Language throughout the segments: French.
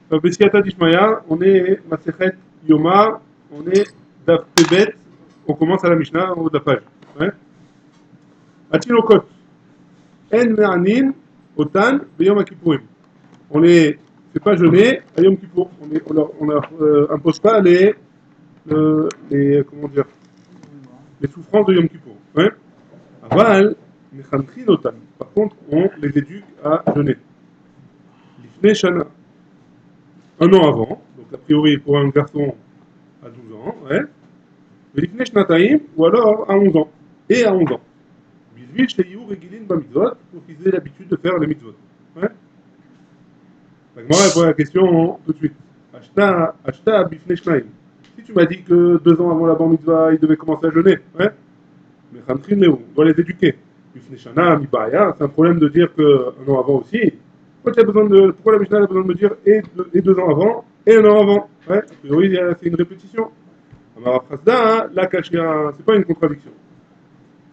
Bessiata Dishmaya, on est Masechet Yoma, on est Daf Tebet, on commence à la Mishnah en haut de la page. Ouais. Atilokot, En Me'anin, Otan, Beyom Kippourim. On les fait pas jeûner à Yom Kippour. On leur impose pas comment dire, les souffrances de Yom Kippour. Ouais. Aval, Mechamchin Otan. Par contre, on les éduque à jeûner. Lifnei Shana. Un an avant, donc a priori pour un garçon à 12 ans, ouais. Lifnei Shnataim, ou alors à 11 ans. Et à 11 ans. Bisvil Sheyu Regilin Bamitzvot, pour qu'ils aient l'habitude de faire les mitzvot. Ouais. Donc, moi, je pose la question tout de suite. Ashta Bifnei Shnaim. Si tu m'as dit que 2 ans avant la bar mitzvah, il devait commencer à jeûner, ouais. Mais Khamtrin Leu, on doit les éduquer. Bifnei Shana, Mibaya, c'est un problème de dire qu'un an avant aussi. Pourquoi la Mishnah a besoin de me dire et 2 ans avant et un an avant? Ouais, a priori, c'est une répétition. Alors, Frasda, la Kashia, c'est pas une contradiction.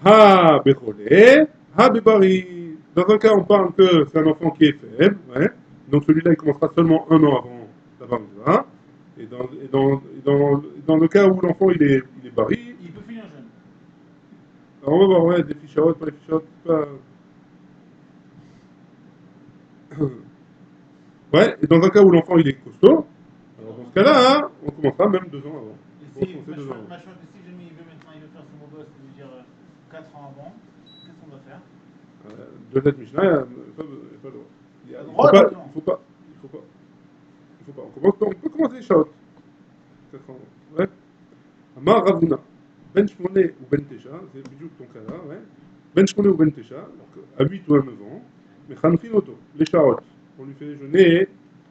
Ha Bechole, Ha Bebari. Dans un cas, on parle que c'est un enfant qui est faible, ouais. Donc celui-là, il commencera seulement un an avant la bar mitzvah. Et dans le cas où l'enfant il est bari, Il peut finir jeune. alors on va voir, ouais, des fichottes, pas des fichottes, pas. Ouais, et dans un cas où l'enfant il est costaud, alors dans ce cas-là, hein, on commencera même 2 ans avant. Et On si, commencer 2 ans avant. si jamais il veut maintenant, il veut faire son beau gosse, il veut dire 4 ans avant, qu'est-ce qu'on doit faire? De cette Mishnah, il n'y a pas le droit. Pas Il droit, faut pas pas, besoin. il faut pas, il faut pas, il faut pas. On peut commencer les shot. 4 ans. Ouais. Amar Ravuna. Ben Shmoné ou Ben Tesha, c'est bidou ton cas là, ouais. Ben Shmoné ou Ben Tesha, donc à 8 ou à 9 ans. Mais Khanfin Oto, les Shaot. On lui fait jeûner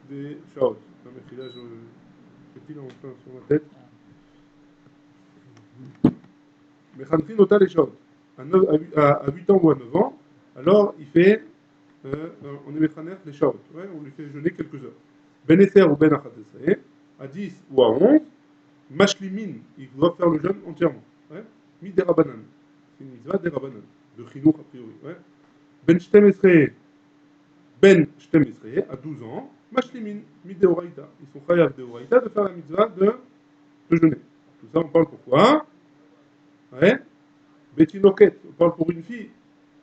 des Shaot. Non, mais là, j'ai pile en plein sur ma tête. Mais Khanfin Ota les Shaot. À 8 ans ou à 9 ans, alors il fait, on est Mechaner les Shaot. Ouais, on lui fait jeûner quelques heures. Ben Esser ou Ben Achatesre, à 10 ou à 11, Mashlimin, il doit faire le jeûne entièrement. Ouais. Mi derabanan. C'est une mitzvah derabanan. De chinour a priori. Ouais. Ben Shtemesre, Ben Shtemesre, à 12 ans, Mashlimin, mi deoraita. Ils sont chayav deoraita de faire la mitzvah de jeûner. Tout ça, on parle pourquoi? Ouais. Betinoket, on parle pour une fille.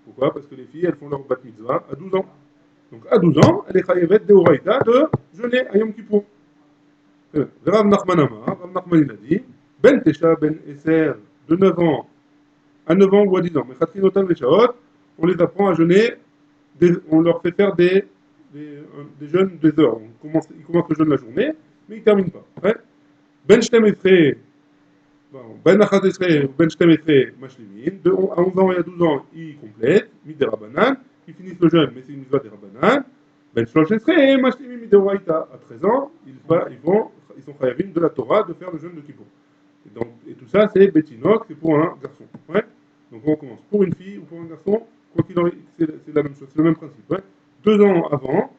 Pourquoi? Parce que les filles, elles font leur bat mitzvah à 12 ans. Donc à 12 ans, elle est chayavet deoraita de jeûner à Yom Kippour. Rav Nachman Amar, Rav Nachman il a dit, Ben Tesha, Ben Esser, de 9 ans à 9 ans ou à 10 ans. Mais Khatrinotan Veshaot, on les apprend à jeûner, on leur fait faire des jeûnes des heures. Ils commencent le jeûne la journée, mais ils ne terminent pas. Ouais. Ben Shtem Esre, Ben Achat Esre, Ben Shtem Esre, Mashlimin, à 11 ans et à 12 ans, ils complètent, Midé Rabanan, ils finissent le jeûne, mais c'est une mitzvah des Rabanan. Ben Shlosh Esre, Mashlimin, Midé Oraita, à 13 ans, ils sont chayavim de la Torah de faire le jeûne de Kippour. Et tout ça, c'est Betinok, c'est pour un garçon. Ouais. Donc on commence pour une fille ou pour un garçon, quoi qu'il en est, c'est la même chose, c'est le même principe. Ouais. 2 ans avant,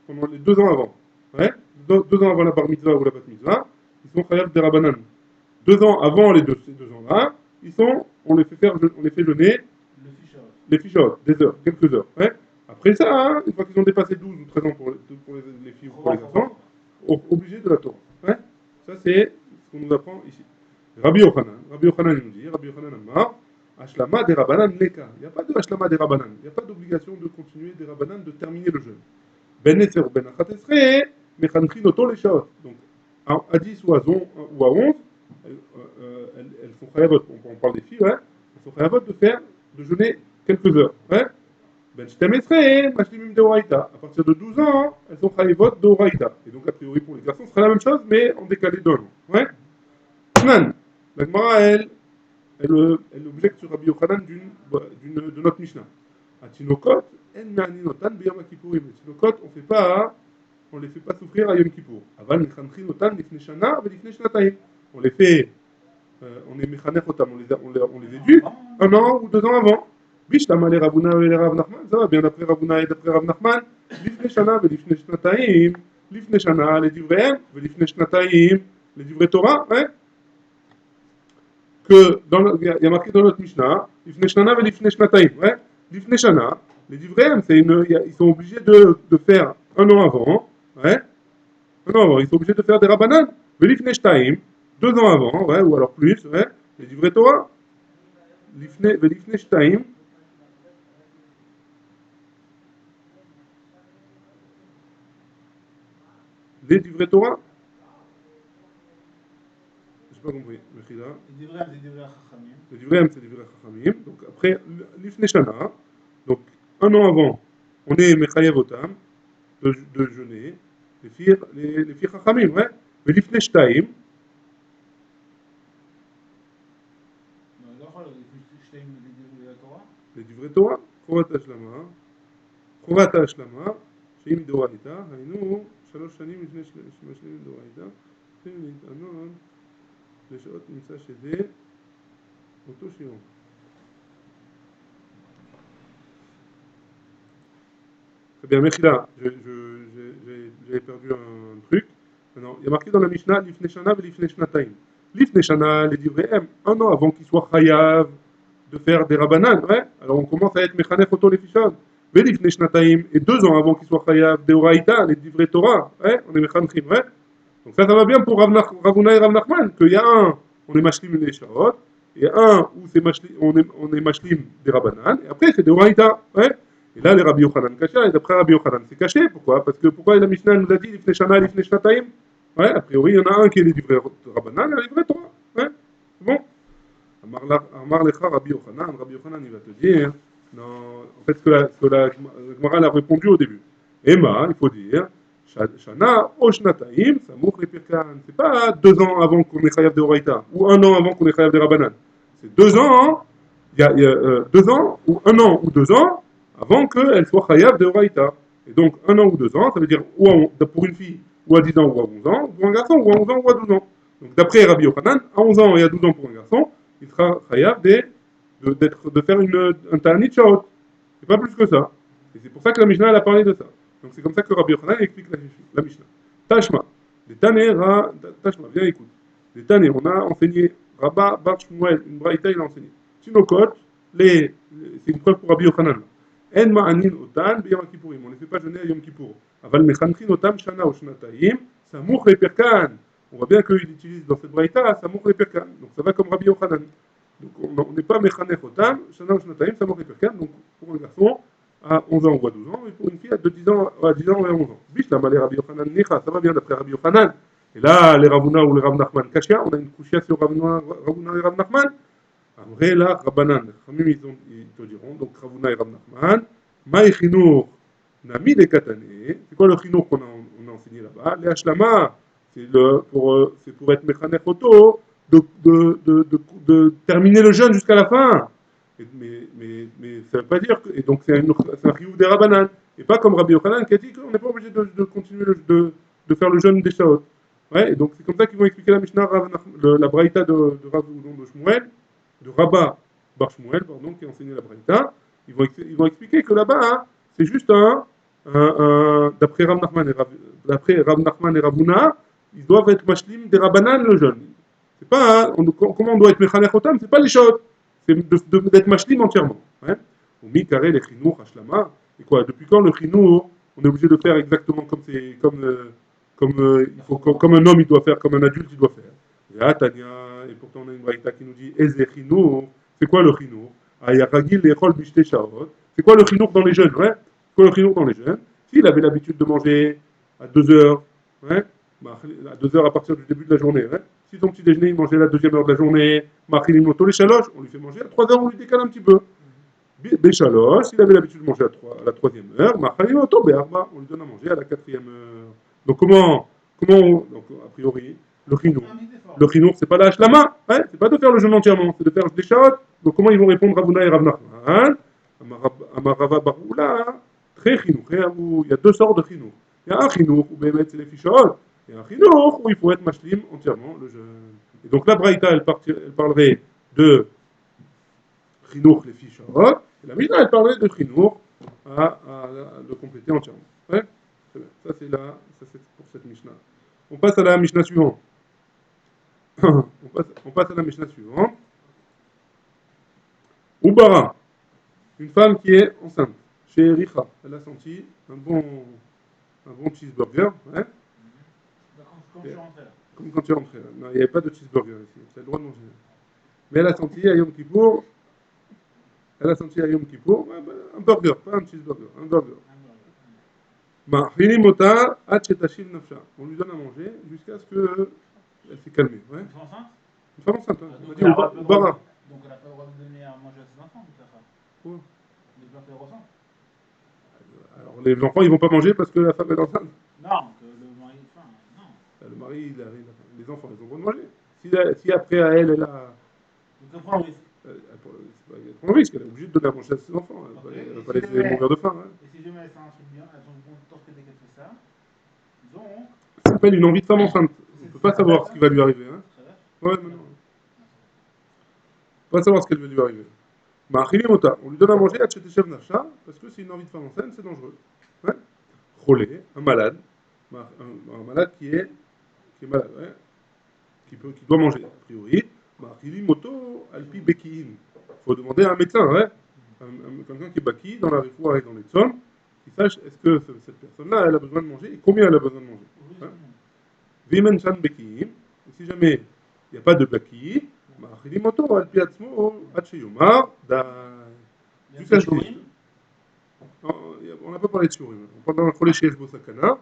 pendant les 2 ans avant, ouais. 2 ans avant la bar mitzvah ou la bat mitzvah, ils sont chayav des rabanan. 2 ans avant ces 2 ans-là, on les fait jeûner Le ficheur. les fichottes, des heures, quelques heures. Ouais. Après ça, hein, une fois qu'ils ont dépassé 12 ou 13 ans pour les filles ou pour les garçons, obligés de la Torah. Ouais. Ça, c'est ce qu'on nous apprend ici. Rabbi Yochanan nous dit, Rabbi Yochanan Amar, Ashlama des Rabanan Neka. Il n'y a pas de Ashlama des Rabanan. Il n'y a pas d'obligation de continuer des Rabanan, de terminer le jeûne. Ben Esser ou Ben Achatesre, Mechanchin Oto les Shaot. Donc, à 10 ou à 11, elles sont chayavot. On parle des filles, ouais. Elles sont chayavot de jeûner quelques heures. Ouais. Ben Shtemesre, Mashlimim de Oraita. À partir de 12 ans, elles sont chayavot de Oraita. Et donc, a priori, pour les garçons, ce sera la même chose, mais en décalé d'un an. Ouais. Nan, la Gemara, elle objecte sur Rabbi Yochanan de notre Mishnah. À Tinokot, en me'aninotan b'yom kippourim. Les Tinokot, on les fait pas souffrir à Yom Kippour. Aval mechanchinotan lifnei shana velifnei shnataim. On les fait, on les mechanechotam, on les éduque un an ou 2 ans avant. Bishtama les Rabuna et les Rav Nachman, ça va bien d'après Rabuna et d'après Rav Nachman. Lifnei shana velifnei shnataim. Lifnei shana les divrei velifnei shnataim les divrei Torah, ouais. Il y a marqué dans notre Mishnah, Lifnei Shana et Lifnei Shnataim. Ouais. Lifnei Shana, les divrei, ils sont obligés de faire un an avant, ouais. Non, ils sont obligés de faire des Rabbanan. Velifne Shtaim, 2 ans avant, ouais, ou alors plus, ouais, les livrets Torah. Velifne Shtaim, les livrets Torah. J'ai pas compris. Mechila. Les divrei, c'est divrei Chachamim. Le divrei, c'est livrets Chachamim. Donc après, l'Ifne Shana, donc 1 an avant, on est Mechayev Otam, de jeûner, les filles Chachamim, ouais. Velifne Shtaim, Non, il יכול שתיים לדברי התורה. les livrets Torah, Chovat Hashlama, חובת ההשלמה, שהיא מדאורייתא, היינו 3 שנים לפני שמשלימים מדאורייתא, צריכים להתענון לשעות נמצא שזה אותו שיעור. Très bien, Mechila, j'ai perdu un truc. Maintenant, il y a marqué dans la Mishnah, Lifnei Shana et Lifnei Shnataim. Lifnei Shana, les livrets M, 1 an avant qu'il soit chayav de faire des rabbanan, ouais. Alors on commence à être Mechanech Oto les Fishon. Mais Lifnei Shnataim, et 2 ans avant qu'il soit chayav de Oraïta, les livrets Torah, ouais, on est Mechanechim, ouais. Donc ça va bien pour Ravuna et Rav Nachman, qu'il y a un, on est Mashlim les Shaot, et un où on est Mashlim des rabbanan, et après c'est des Oraïta, ouais. Et là, les Rabbi Yochanan caché, et d'après Rabbi Yochanan, c'est caché. Pourquoi? Parce que pourquoi la Mishnah nous a dit Lifnei Shana, Lifnei Shnataim? Ouais, a priori, il y en a un qui est les livrets Rabbanan et les livrets Torah. Ouais, c'est bon. Amar Lecha Rabbi Yochanan, il va te dire, non, en fait, ce que la Gemara a répondu au début. Emma, il faut dire, Shana, O Shnataim, Samouk les Pirkan. C'est pas 2 ans avant qu'on ait Chayav de Horaïta, ou 1 an avant qu'on ait Chayav de Rabbanan. C'est 2 ans, il y a 2 ans, ou 1 an ou 2 ans, avant qu'elle soit chayav de Horaïta. Et donc, 1 an ou 2 ans, ça veut dire ou pour une fille, ou à 10 ans, ou à 11 ans, ou un garçon, ou à 11 ans, ou à 12 ans. Donc, d'après Rabbi Yochanan, à 11 ans et à 12 ans pour un garçon, il sera chayav de faire un ta'anit shaot. C'est pas plus que ça. Et c'est pour ça que la Mishnah elle a parlé de ça. Donc, c'est comme ça que Rabbi Yochanan explique la Mishnah. Tashma. Tashma, viens écoute. Les Tanés, on a enseigné, Rabba Bar Shmuel, une braïta, il a enseigné. Sinokot, c'est une preuve pour Rabbi Yochanan. En ma'anin otan b'yom kippourim. On ne les fait pas jeûner à Yom Kippour. Aval mechanchin otam shana ou shnataim, samouch le perkan. On voit bien qu'il utilise dans cette braïta samouch le perkan. Donc ça va comme Rabbi Yochanan. Donc on n'est pas mechanech otam shana ou shnataim, samouch le perkan. Donc pour un garçon à 11 ans ou à 12 ans, et pour une fille de 10 ans à 10 ans et à 11 ans. Bishlam les Rabbi Yochanan nicha, ça va bien d'après Rabbi Yochanan. Et là, les Ravuna ou les Rav Nachman Kashia, on a une couchia sur Ravuna et Rav Nachman. Après, là, Rabbanan, ils te diront, donc Ravuna et Rav Nachman, Maï Chinour, Nami de Katane, c'est quoi le Chinour qu'on a enseigné là-bas? Les Hashlama, c'est pour être Mechanech Oto, de terminer le jeûne jusqu'à la fin. Mais ça ne veut pas dire que. Et donc, c'est un Riyou des Rabbanan. Et pas comme Rabbi Yochanan qui a dit qu'on n'est pas obligé de continuer de faire le jeûne des Shaot. Ouais, et donc c'est comme ça qu'ils vont expliquer la Mishnah, la Braïta de Rav de Shmuel, de Rabba Bar Shmuel, pardon, qui a enseigné la Braïta. Ils vont expliquer que là-bas, hein, c'est juste d'après Rav Nachman et Ravuna, ils doivent être mashlim des Rabbanan le jeûne. C'est pas, comment on doit être mechanech otam, c'est pas les choses, c'est d'être mashlim entièrement. Hein. Ou mi carré les chinour, hashlama, et quoi, depuis quand le chinour, on est obligé de faire exactement comme un homme il doit faire, comme un adulte il doit faire. Et pourtant on a une braïta qui nous dit Eze chinour, c'est quoi le chinour? C'est quoi le chinour dans les jeunes? Ouais? C'est quoi le chinour dans les jeunes? S'il avait l'habitude de manger à 2 heures, ouais? À 2 heures à partir du début de la journée, ouais? Si son petit déjeuner il mangeait à la 2e heure de la journée, on lui fait manger à 3 heures, on lui décale un petit peu. Béchalosh, s'il avait l'habitude de manger à la 3e heure, on lui donne à manger à la 4e heure. Donc donc a priori, le chinour, c'est pas la hashlama, hein, c'est pas de faire le jeûne entièrement, c'est de faire des shaot. Donc comment ils vont répondre Ravuna et Rav Nachman? Amarava Baroula, très chinour. Il y a 2 sortes de chinour. Il y a un chinour où c'est les fichot, et un chinour où il faut être mashlim entièrement le jeûne. Et donc la Braïta, elle parlerait de chinour les fichot, et la Mishnah, elle parlerait de chinour à le compléter entièrement. Ouais, très bien. Ça c'est pour cette Mishnah. On passe à la Mishnah suivante. on passe à la Mishnah suivante. Ubara, une femme qui est enceinte, chez Richa, elle a senti un bon cheeseburger, ouais. Comme je suis rentré là. Comme quand tu es rentré. Là. Non, il n'y avait pas de cheeseburger ici. Tu as le droit de manger. Mais elle a senti à Yom Kippour, ouais, bah, un burger, pas un cheeseburger, un burger. Bah, Mota, on lui donne à manger jusqu'à ce qu'elle s'est calmée. Ouais. Une femme enceinte? Une femme enceinte, hein. On a Donc dit elle au n'a pas le droit bara. donc elle n'a pas le droit de donner à manger à ses enfants, toute la femme. Ouais. Les blancs qu'elle ressent. Alors les enfants ils vont pas manger parce que la femme est enceinte. Non, que le mari. Enfin, non. Le mari il arrive, les enfants ils ont le droit de manger. Si après à elle a. Donc elle prend le risque. Elle prend un risque, elle est obligée de donner à manger à ses enfants. Elle va pas si laisser mourir de faim. Hein. Et si jamais elle fait un truc bien, elles ont le bon torse dès qu'elle fait ça. Donc. Ça s'appelle une envie de femme enceinte. On ne peut pas savoir ce qui va lui arriver. Hein. Ouais, mais non. On ne peut pas savoir ce qui va lui arriver. On lui donne à manger à Tchétéchev Nafcha, parce que c'est une envie de femme enceinte, c'est dangereux. Ouais. Cholé, un malade, un malade qui est malade, ouais. qui doit manger, a priori. Alpi Bekiin. Il faut demander à un médecin, ouais. Quelqu'un qui est baki dans la réfoua et dans les tsom, qui sache est-ce que cette personne-là, elle a besoin de manger et combien elle a besoin de manger. Hein. Vimen Chan Bekiin. Si jamais il n'y a pas de baki, jusqu'à ce on n'a pas parlé de shurim. On parle d'un chez Bosakana.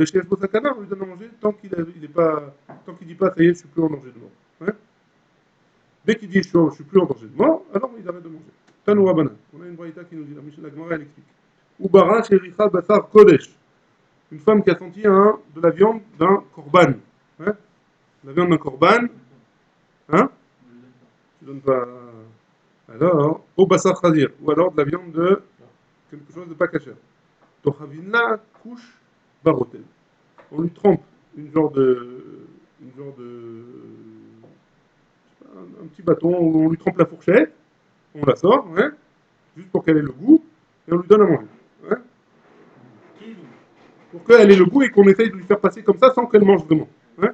Chez Bosakana, on lui donne à manger tant qu'il ne dit pas ça y est, je suis plus en danger de mort. Hein. Dès qu'il dit je suis plus en danger de mort, alors il arrête de manger. Tanou Rabbanan. On a une braïta qui nous dit, la Gemara elle explique. Ubara Shericha Basar Kodesh. Une femme qui a senti de la viande d'un korban. Hein. La viande d'un korban. Hein. Tu donnes pas. Alors, au Basar Khazir. Ou alors de la viande de quelque chose de pas caché. Tochavinla couche barotel. On lui trempe une genre de un petit bâton où on lui trempe la fourchette, on la sort, hein, juste pour qu'elle ait le goût, et on lui donne à manger. Hein, pour qu'elle ait le goût et qu'on essaye de lui faire passer comme ça sans qu'elle mange vraiment. Hein.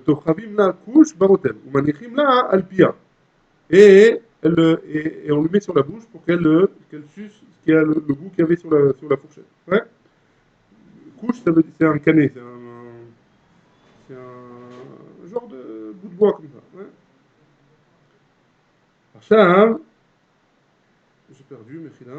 Tochavim la couche barotel. Ou manichim la alpia. Et on lui met sur la bouche pour qu'elle suce ce qui a le goût qu'il y avait sur la fourchette. Ouais. Couche, c'est un canet, c'est un genre de bout de bois comme ça. Ouais. עכשיו, j'ai perdu, Mechila.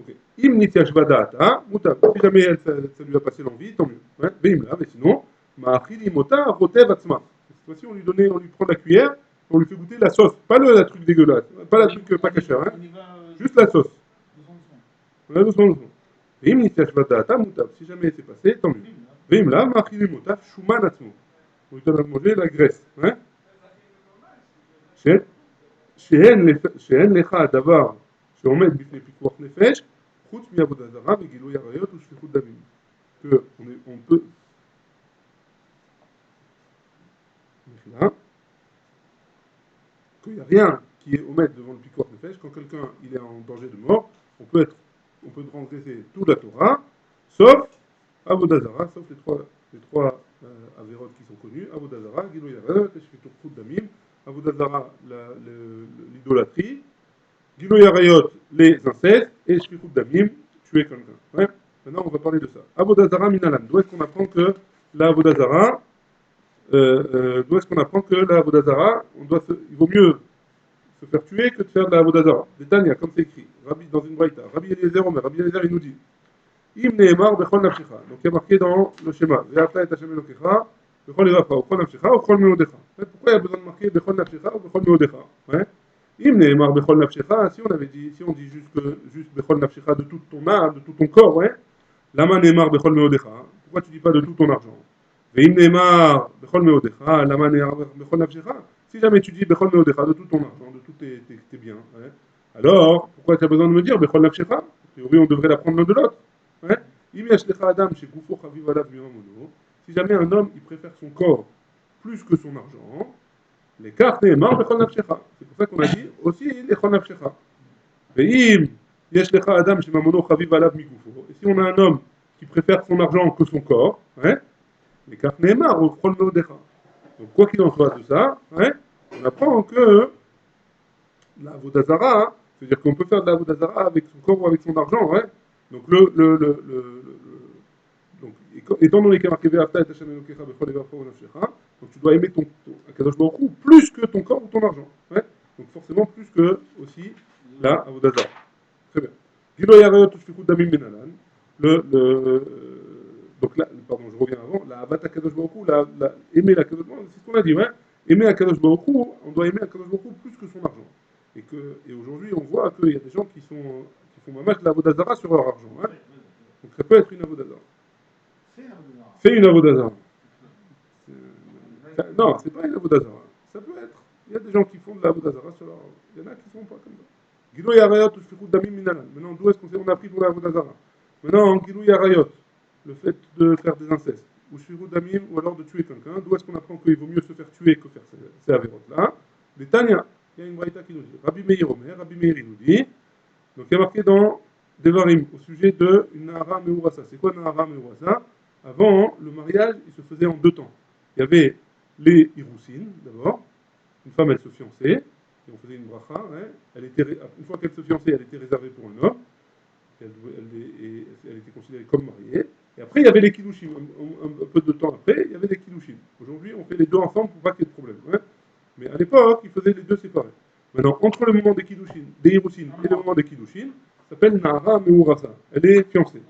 Ok. Im nitiashva da'ata, mutab. Si jamais ça lui a passé l'envie, tant mieux. Ouais. Veimla, mais sinon, ma'achili mota rotev atzma. Cette fois-ci, on lui prend la cuillère, on lui fait goûter la sauce. Pas la truc dégueulasse, pas la truc pas cachère, hein. Juste la sauce. Ouais, doucement. Veim nitiashva da'ata, mutab. Si jamais c'est passé, tant mieux. Veimla, ma'achili mota shuman atzmo. On lui donne à manger la graisse. Hein. שאין לך דבר שעומד בפני פיקוח נפש, חוץ מעבודה זרה וגילוי עריות ושפיכות דמים. On peut... qu'il n'y a rien qui est omettre devant le picor nefesh, quand quelqu'un il est en danger de mort, on peut transgresser toute la Torah, sauf Avodah Zara, sauf les trois avérotes qui sont connues, Avodah Zara, Gilui Arayot, Shfichut Damim, Avodah Zara, l'idolâtrie, Gilui Arayot, les incestes, et Shfichut Damim, tuer quelqu'un. Ouais. Maintenant, on va parler de ça. Avodah Zara Minalan. D'où est-ce qu'on apprend que la Avodah Zara, il vaut mieux se faire tuer que de faire de la Avodah Zara. Détania, comme c'est écrit, Rabbi, dans une braïta, Rabbi Eliezer, Rabbi Eliezer, il nous dit, Im Nehemar Bechol Nafshecha. Donc il y a marqué dans le schéma, Ve'ata et Hashem Elokecha, Bechol Iracha, ou Bechol Nafshecha, ou Bechol Meodecha. Pourquoi il y a besoin de marquer Bechol Nafshecha ou Bechol Meodecha? Im Nehemar Bechol Nafshecha, si on dit juste Bechol Nafshecha de toute ton âme, de tout ton corps, ouais. Lama Nehemar Bechol Meodecha. Pourquoi tu dis pas de tout ton argent? Ve'im Nehemar Bechol Meodecha, Lama Nehemar Bechol Nafshecha. Si jamais tu dis Bechol Meodecha, de tout ton argent, de tous tes biens, ouais. Alors, pourquoi tu as besoin de me dire Bechol Nafshecha? A priori, on devrait l'apprendre l'un de l'autre. Ouais. Si jamais un homme il préfère son corps plus que son argent, les cartes est mort bechol nafshecha. C'est pour ça qu'on a dit aussi bechol nafshecha. Et si on a un homme qui préfère son argent que son corps, hein, les cartes est mort bechol meodecha. Donc quoi qu'il en soit de ça, hein, on apprend que la vodazara, c'est-à-dire qu'on peut faire de la vodazara avec son corps ou avec son argent, hein, Donc, donc, étant donné qu'il y a marqué Ve'afta et Hashem Elokecha bechol levav nafshecha, donc tu dois aimer ton Akadosh Baruch Hu plus que ton corps ou ton argent. Ouais, donc forcément plus que aussi la Avodah Zarah. Très bien. Gilo Yarayot Ushfichut Damim Benalan. Donc là, pardon, je reviens avant. La Avat Akadosh Baruch Hu, aimer l'Akadosh Baruch Hu, c'est ce qu'on a dit, ouais. Aimer Akadosh Baruch Hu, on doit aimer Akadosh Baruch Hu plus que son argent. Et aujourd'hui, on voit qu'il y a des gens qui font mamach de la Avodah Zarah sur leur argent. Hein. Donc ça peut être une Avodah Zarah. C'est une Avodah Zarah. Non, c'est pas une Avodah Zarah. Ça peut être. Il y a des gens qui font de la Avodah Zarah sur leur argent. Il y en a qui ne font pas comme ça. Gilou Yarayot ou Shfichut Damim Minalan. Maintenant, d'où est-ce qu'on a appris pour la Avodah Zarah? Maintenant, Gilou Yarayot, le fait de faire des incestes, ou Shfichut Damim, ou alors de tuer quelqu'un, d'où est-ce qu'on apprend qu'il vaut mieux se faire tuer que faire ces avérotes-là? Les Tanya, il y a une braïta qui nous dit. Rabbi Meir Omer, Rabbi Meir il nous dit. Donc il y a marqué dans Devarim au sujet de une Nahara Meurasa. C'est quoi Nahara Meurasa? Avant, le mariage, il se faisait en deux temps. Il y avait les Hiroussines, d'abord. Une femme, elle se fiançait, et on faisait une bracha. Hein. Une fois qu'elle se fiançait, elle était réservée pour un homme. Elle était considérée comme mariée. Et après, il y avait les Kiddushim. Un peu de temps après, il y avait les Kiddushim. Aujourd'hui, on fait les deux ensemble pour pas qu'il y ait de problème. Hein. Mais à l'époque, ils faisaient les deux séparés. Maintenant, entre le moment des Kiddushin, des Hiroussines et le moment des Kiddushin, ça s'appelle Nahara Meurasa. Elle est fiancée.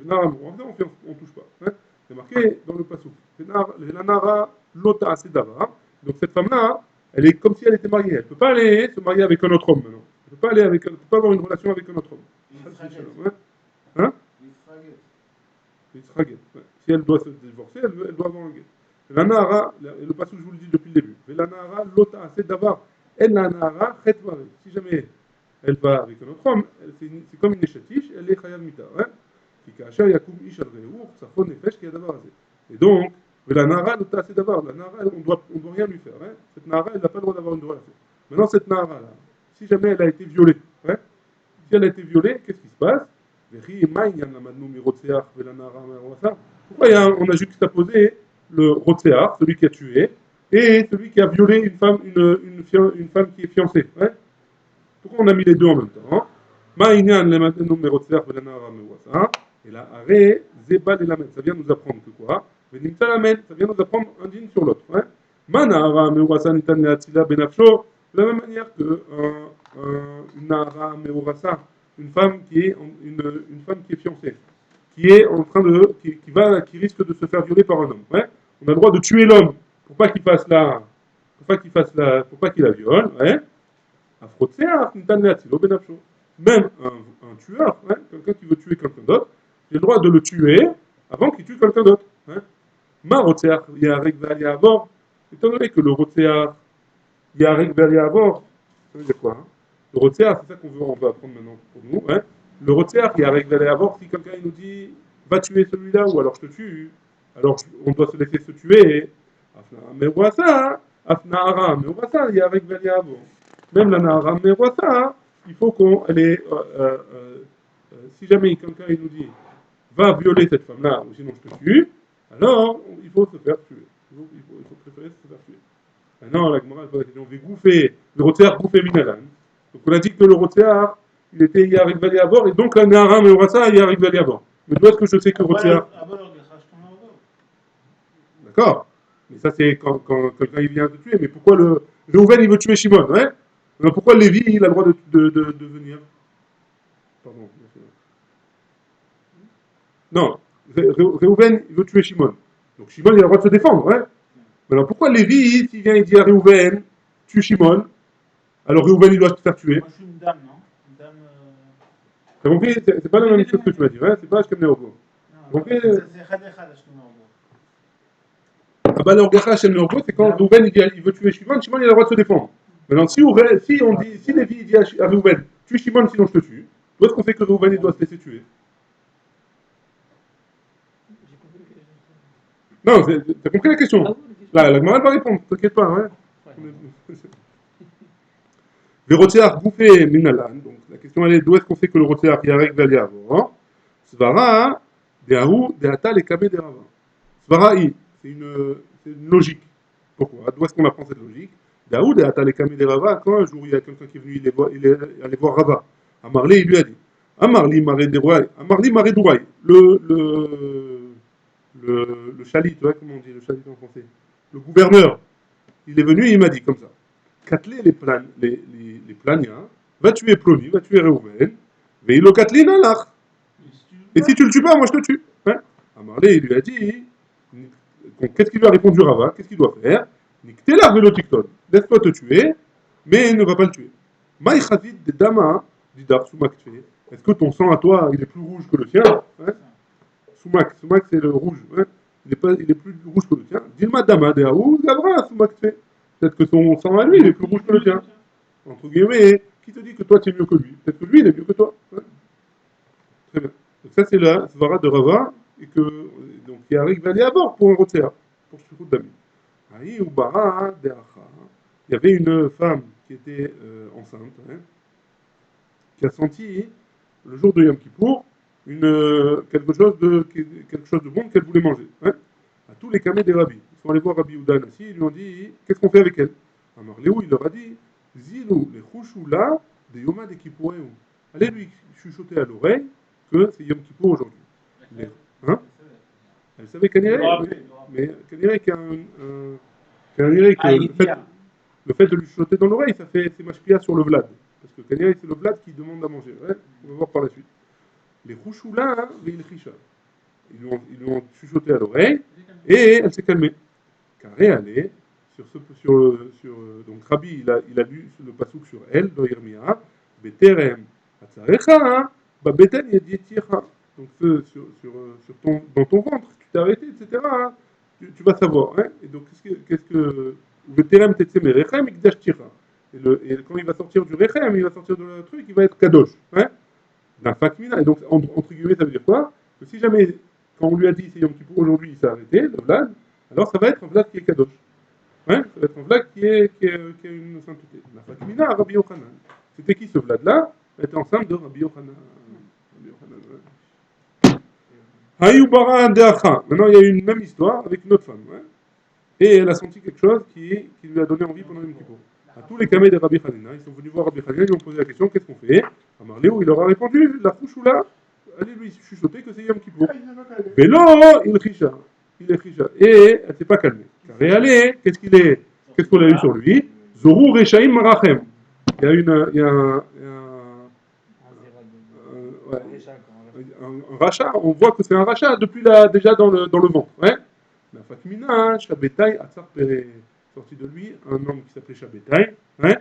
Nahara Meurasa, on ne touche pas. Hein. C'est marqué dans le Passouk. C'est la Nahara Lota Asedava. Donc cette femme-là, elle est comme si elle était mariée. Elle ne peut pas aller se marier avec un autre homme maintenant. Elle ne peut pas avoir une relation avec un autre homme. Hein? Si elle doit se divorcer, elle doit avoir un guet. La Nahara, le Passouk, je vous le dis depuis le début. La Nahara Lota Asedava. Elle la Nahara Chetmare. Si jamais elle va avec un autre homme, c'est comme une échatiche, elle est Chayal Mita. Et donc, la Nahara, la Nahara, on doit rien lui faire. Hein. Cette Nahara, elle n'a pas le droit d'avoir une relation. Maintenant, cette Nahara-là, si jamais elle a été violée, hein, si elle a été violée, qu'est-ce qui se passe? Pourquoi on a juxtaposé le Rotsear, celui qui a tué, et celui qui a violé une femme qui est fiancée? Hein. Pourquoi on a mis les deux en même temps? Et là, arrêt, zeba et lamed. Ça vient nous apprendre que quoi? Ça vient nous apprendre un digne sur l'autre. Hein. De la même manière que une nahara meurasa, une femme qui est fiancée, qui est en train de, qui risque de se faire violer par un homme. Ouais. On a le droit de tuer l'homme pour pas qu'il la viole. Ouais. Même un tueur, hein, quelqu'un qui veut tuer quelqu'un d'autre, j'ai le droit de le tuer avant qu'il tue quelqu'un d'autre. Hein. Étant donné que le Rotsear, Yarek Veriavor, ça veut dire quoi? Hein? Le Rotsear, c'est ça on veut apprendre maintenant pour nous. Hein. Le Rotsear, Yarek Veriavor, si quelqu'un nous dit va tuer celui-là ou alors je te tue, alors on doit se laisser se tuer. Mais voit ça, Afnahara, mais voit ça, Yarek Veriavor. Même la Nahara Meroisa, il faut qu'elle ait. Si jamais quelqu'un nous dit va violer cette femme-là, ou sinon je te tue, alors il faut se faire tuer. Il faut préférer se faire tuer. Maintenant, la Gemara pose la question le Rotsear Goufé Minalan. Donc on a dit que le Rotsear, il était Yarik Vali Abor, et donc la Nahara Meroisa, Yarik Vali Abor. Mais d'où est-ce que je sais que le Rotsear. D'accord. Mais ça, c'est quand quelqu'un il vient te tuer. Mais pourquoi le Réhouven, il veut tuer Shimon, hein? Alors pourquoi Lévi, il a le droit de venir? Pardon. Non, Réhouven, il veut tuer Shimon. Donc Shimon, il a le droit de se défendre. Hein. Alors pourquoi Lévi, s'il vient et dit à Réhouven, tue Shimon, alors Réhouven, il doit se faire tuer? Moi, je suis une dame, non? Une dame. T'as compris? C'est pas la même chose que tu m'as dit. Hein. C'est pas Ashkem Neogo. C'est Khadechad, Ashkem Neogo. Ah bah alors, Ashkem Neogo, c'est quand Réhouven, il veut tuer Shimon, Shimon, il a le droit de se défendre. Maintenant, si Lévi dit à Réhouven, tue Shimon, sinon je te tue, où est-ce qu'on fait que Réhouven doit se laisser tuer? Non, t'as compris la question? Là, la Gemara va répondre, t'inquiète pas. Hein. Le Rotsear bouffé Minalan, donc la question elle est d'où est-ce qu'on sait que le Rotsear Yarek Valiavo? Svara, Deahu, Deata, les Kamé, Derava. Svara, c'est une logique. Pourquoi? D'où est-ce qu'on apprend cette logique? Daoud et Atalekami de Rava, quand un jour il y a quelqu'un qui est venu, il est allé voir Rava. À Marley, il lui a dit Amarli Maredouaï, Amarli Maredouaï, le chalit, tu vois comment on dit le chalit en français, le gouverneur, il est venu et il m'a dit comme ça, Katlé les plania, va tuer Ploni, va tuer Reuven, mais il a Katlé Nalach. Et si tu le tues pas, moi je te tue. Hein. Amarlé, il lui a dit, qu'est-ce qu'il lui a répondu Rava, qu'est-ce qu'il doit faire? T'es là, vélo-ticton, laisse-toi te tuer, mais il ne va pas le tuer. Maï Chazid de Dama, dit Dar Soumak, est-ce que ton sang à toi, il est plus rouge que le tien? Hein. Soumak c'est le rouge. Hein. Il est plus rouge que le tien. Dilma Dama de Aou, Gavra, Soumak fait. Peut-être que son sang à lui, il est plus rouge que le tien. Entre guillemets, qui te dit que toi tu es mieux que lui? Peut-être que lui, il est mieux que toi. Hein. Très bien. Donc ça c'est la Svara de Rava, et que donc il arrive à aller à bord pour un rotsea, pour ce coup d'amis. Aïe ou Bara de Acha. Il y avait une femme qui était enceinte, hein, qui a senti le jour de Yom Kippour quelque chose de bon qu'elle voulait manger. Hein, à tous les camés des rabbis. Ils sont allés voir Rabbi Oudan aussi, ils lui ont dit qu'est-ce qu'on fait avec elle? Alors Léo, il leur a dit Zilou, les chouchoula, des Yoma des Kippouréou. Allez lui chuchoter à l'oreille que c'est Yom Kippour aujourd'hui. Les... Hein? Elle savait qu'elle irait, mais qu'elle irait qu'elle irait que le fait de lui chuchoter dans l'oreille, ça fait c'est machpia sur le Vlad. Parce que Kanyari, c'est le Vlad qui demande à manger. Ouais, on va voir par la suite. Les Rouchoula, hein, les Ilchisha. Ils lui ont chuchoté à l'oreille et elle s'est calmée. Car elle est donc Rabbi, il a lu le pasouk sur elle, dans Yermia, Beterem, Atzarecha, Babeten Yedietirha. Donc dans ton ventre, tu t'es arrêté, etc. Hein, tu vas savoir. Hein, et donc qu'est-ce que Beterem Tetseme Rechem Ikdash Tira. Et quand il va sortir du Rechem, il va sortir de le truc, il va être Kadosh. Hein, la Fakmina. Et donc, entre guillemets, ça veut dire quoi? Que si jamais, quand on lui a dit c'est Yom Kippour aujourd'hui, il s'est arrêté, le Vlad, alors ça va être un Vlad qui est Kadosh. Hein, ça va être un Vlad qui a une sainteté. La Fakmina à Rabbi Yochanan. C'était qui ce Vlad-là? Elle était enceinte de Rabbi Yochanan. Hayubara Deacha. Maintenant, il y a eu une même histoire avec une autre femme. Ouais. Et elle a senti quelque chose qui lui a donné envie pendant Yom Kippour. À tous les camés de Rabbi Hanina, ils sont venus voir Rabbi Hanina, ils lui ont posé la question qu'est-ce qu'on fait? Amar Léo, il leur a répondu la fouchoula, allez lui chuchoter que c'est Yom Kippour. Mais non, il richa. Il est richa. Et elle ne s'est pas calmée. Car allez, qu'est-ce qu'on a eu sur lui? Zorou Rechaim Marachem. Il y a ouais, un rachat, on voit que c'est un rachat depuis déjà dans le ventre. Ouais. La Fakmina, Shabbetai, Atzar Pere, sorti de lui, un homme qui s'appelait Shabbetai, hein,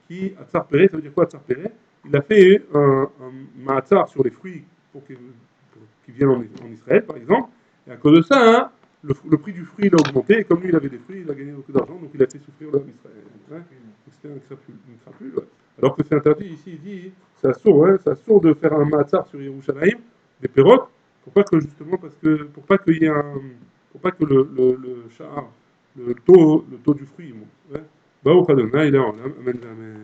qui, Atzar Pere, ça veut dire quoi Atzar Pere? Il a fait un Ma'atzar sur les fruits pour qu'ils viennent en Israël, par exemple, et à cause de ça, hein, le prix du fruit il a augmenté, et comme lui il avait des fruits, il a gagné beaucoup d'argent, donc il a fait souffrir l'homme Israël. Hein. C'était une crapule, ouais. Alors que c'est interdit ici, il dit, c'est assourd de faire un Ma'atzar sur Yerushalayim, des pérotes, pour pas que justement, pour pas qu'il y ait pour pas que le char, le taux du fruit monte. Ouais. Baruch Adonai, il est en amen, amen.